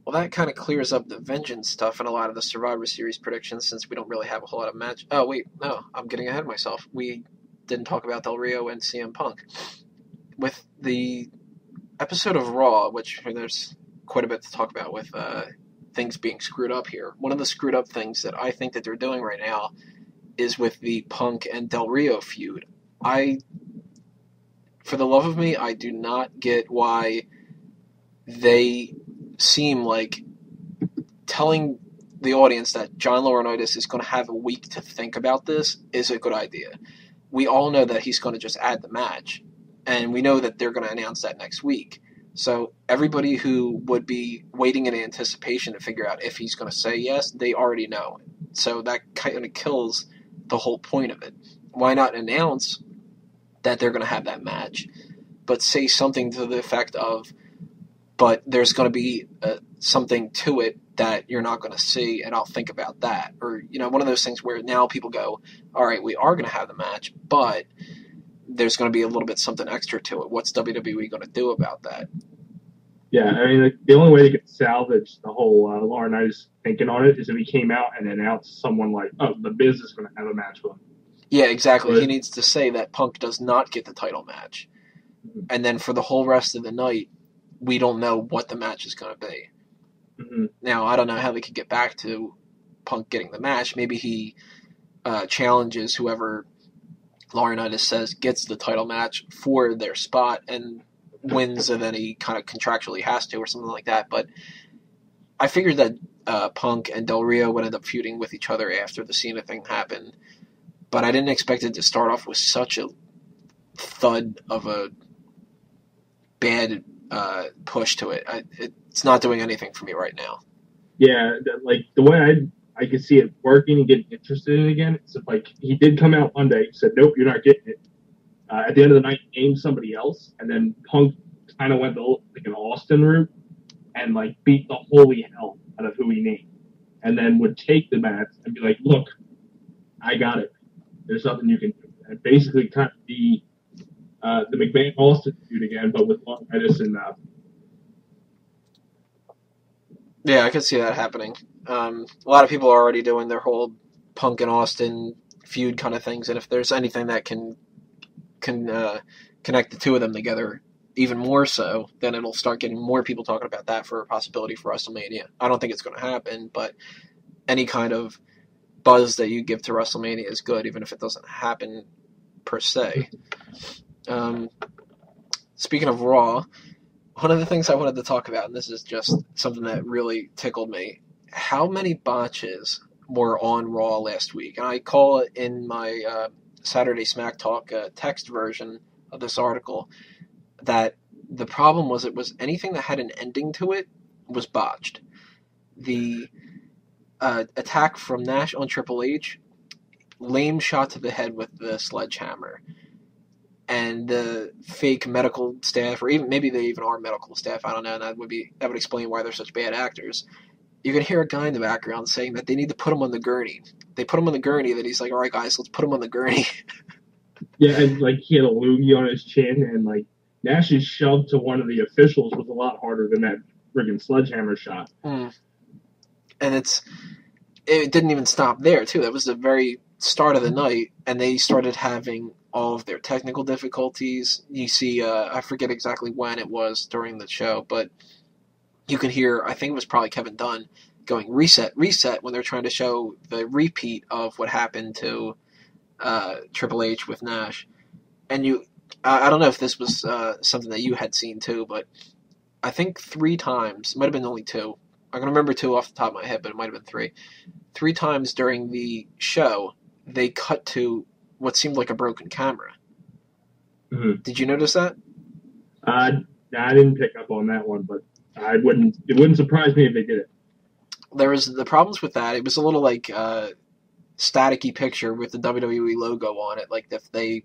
Well, that kind of clears up the vengeance stuff and a lot of the Survivor Series predictions since we don't really have a whole lot of match. Oh, wait, no, I'm getting ahead of myself. We didn't talk about Del Rio and CM Punk. With the episode of Raw, which there's quite a bit to talk about with things being screwed up here. One of the screwed up things that I think that they're doing right now is with the Punk and Del Rio feud. For the love of me, I do not get why they seem like telling the audience that John Laurinaitis is going to have a week to think about this is a good idea. We all know that he's going to just add the match, and we know that they're going to announce that next week. So everybody who would be waiting in anticipation to figure out if he's going to say yes, they already know. So that kind of kills the whole point of it. Why not announce that they're going to have that match, but say something to the effect of, but there's going to be something to it that you're not going to see, and I'll think about that. Or, one of those things where now people go, all right, we are going to have the match, but there's going to be a little bit something extra to it. What's WWE going to do about that? Yeah, I mean, the only way they could salvage the whole Laurinaitis thinking on it is if he came out and announced someone like, oh, The Miz is going to have a match with him. Yeah, exactly. But he needs to say that Punk does not get the title match. Mm-hmm. And then for the whole rest of the night, we don't know what the match is going to be. Mm-hmm. Now, I don't know how they could get back to Punk getting the match. Maybe he challenges whoever Laurinaitis says gets the title match for their spot and wins, and then he kind of contractually has to or something like that. But I figured that Punk and Del Rio would end up feuding with each other after the Cena thing happened. But I didn't expect it to start off with such a thud of a bad push to it. It's not doing anything for me right now. Yeah, like the way I could see it working and getting interested in it again, it's like he did come out Monday, said, nope, you're not getting it. At the end of the night, named somebody else, and then Punk kind of went like an Austin route and like beat the holy hell out of who he named, and then would take the match and be like, look, I got it. There's nothing you can do. And basically kind of be the McMahon-Austin feud again, but with Laurinaitis and Yeah, I could see that happening. A lot of people are already doing their whole Punk and Austin feud kind of things, and if there's anything that can connect the two of them together even more so, then it'll start getting more people talking about that for a possibility for WrestleMania. I don't think it's going to happen, but any kind of buzz that you give to WrestleMania is good, even if it doesn't happen per se. Speaking of Raw, one of the things I wanted to talk about, and this is just something that really tickled me, how many botches were on Raw last week? And I call it in my Saturday Smack Talk text version of this article that the problem was it was anything that had an ending to it was botched. The attack from Nash on Triple H, lame shot to the head with the sledgehammer. And the fake medical staff, or even maybe they even are medical staff, I don't know, and that would explain why they're such bad actors. You can hear a guy in the background saying that they need to put him on the gurney. They put him on the gurney, that he's like, all right, guys, let's put him on the gurney. Yeah, and like he had a loogie on his chin, and like Nash's shove to one of the officials was a lot harder than that friggin' sledgehammer shot. And it didn't even stop there, too. That was the very start of the night, and they started having all of their technical difficulties. You see, I forget exactly when it was during the show, but you can hear, I think it was probably Kevin Dunn, going reset, reset, when they're trying to show the repeat of what happened to Triple H with Nash. And I don't know if this was something that you had seen too, but I think 3 times, it might have been only 2, I can remember 2 off the top of my head, but it might have been 3. 3 times during the show, they cut to what seemed like a broken camera. Mm-hmm. Did you notice that? I didn't pick up on that one, but it wouldn't surprise me if they did it. There was the problems with that. It was a little like staticky picture with the WWE logo on it. Like if they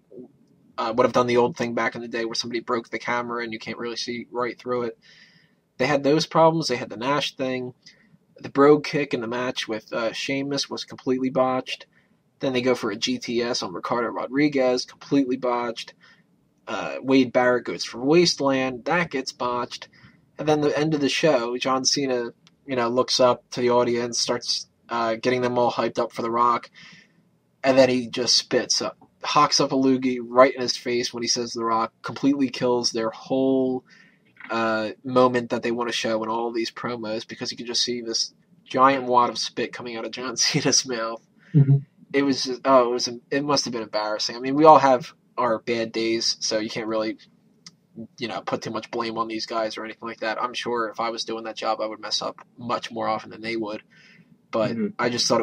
would have done the old thing back in the day where somebody broke the camera and you can't really see right through it. They had those problems. They had the Nash thing. The Brogue kick in the match with Sheamus was completely botched. Then they go for a GTS on Ricardo Rodriguez, completely botched. Wade Barrett goes for Wasteland, that gets botched. And then the end of the show, John Cena looks up to the audience, starts getting them all hyped up for The Rock, and then he just hawks up a loogie right in his face when he says The Rock, completely kills their whole moment that they want to show in all these promos because you can just see this giant wad of spit coming out of John Cena's mouth. Mm-hmm. It was just, it must have been embarrassing. I mean, we all have our bad days, so you can't really put too much blame on these guys or anything like that. I'm sure if I was doing that job, I would mess up much more often than they would. But I just thought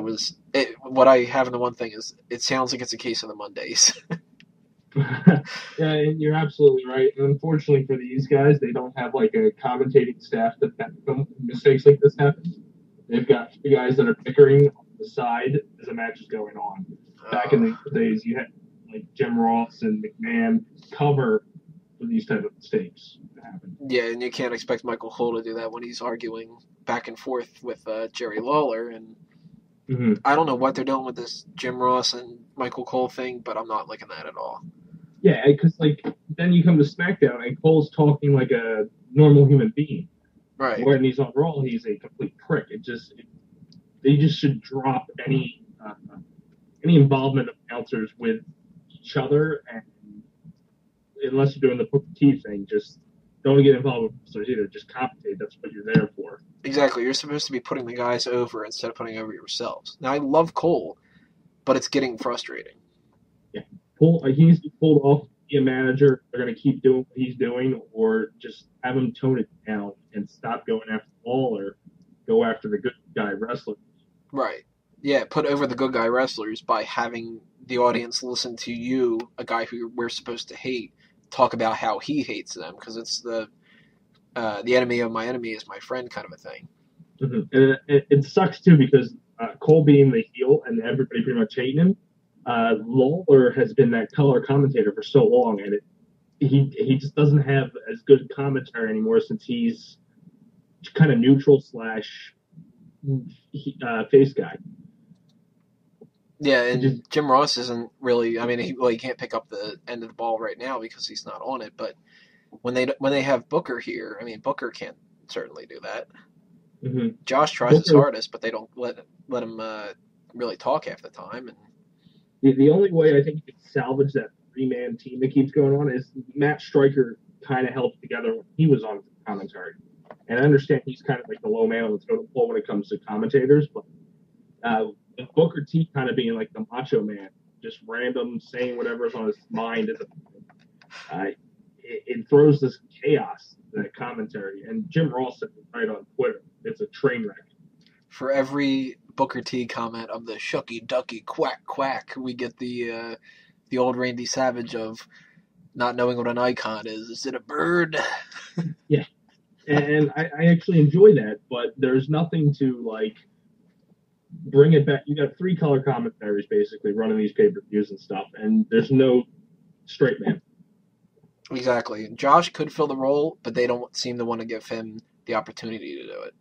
what I have in the one thing is it sounds like it's a case of the Mondays. Yeah, and you're absolutely right. And unfortunately for these guys, they don't have like a commentating staff that mistakes like this happen. They've got three guys that are bickering on the side as the match is going on. Back in the days, you had like Jim Ross and McMahon cover for these type of mistakes to happen. Yeah, and you can't expect Michael Cole to do that when he's arguing back and forth with Jerry Lawler. And I don't know what they're doing with this Jim Ross and Michael Cole thing, but I'm not liking that at all. Yeah, because like then you come to SmackDown and Cole's talking like a normal human being. Right. When he's on Raw, he's a complete prick. They just should drop any involvement of announcers with each other, and unless you're doing the Booker T thing, just don't get involved with wrestlers either. Just compensate. That's what you're there for. Exactly. You're supposed to be putting the guys over instead of putting over yourselves. Now, I love Cole, but it's getting frustrating. Yeah. He's pulled off to be a manager. They're going to keep doing what he's doing, or just have him tone it down and stop going after the ball or go after the good guy wrestlers. Right. Yeah, put over the good guy wrestlers by having the audience listen to you, a guy who we're supposed to hate, talk about how he hates them, because it's the enemy of my enemy is my friend kind of a thing. Mm-hmm. And it sucks too because Cole being the heel and everybody pretty much hating him, Lawler has been that color commentator for so long, and he just doesn't have as good commentary anymore since he's kind of neutral / face guy. Yeah, and Jim Ross isn't really. I mean, he can't pick up the end of the ball right now because he's not on it. But when they have Booker here, I mean, Booker can't certainly do that. Mm-hmm. Josh tries his hardest, but they don't let him really talk half the time. And the only way I think you can salvage that 3-man team that keeps going on is Matt Stryker kind of held together when he was on commentary. And I understand he's kind of like the low man on the totem pole when it comes to commentators, but with Booker T kind of being like the macho man, just random saying whatever's on his mind, it throws this chaos in that commentary. And Jim Ross said it right on Twitter. It's a train wreck. For every Booker T comment of the shucky ducky quack quack, we get the old Randy Savage of not knowing what an icon is. Is it a bird? Yeah. And I actually enjoy that, but there's nothing to like bring it back. You got 3 color commentaries basically running these pay-per-views and stuff, and there's no straight man. Exactly. Josh could fill the role, but they don't seem to want to give him the opportunity to do it.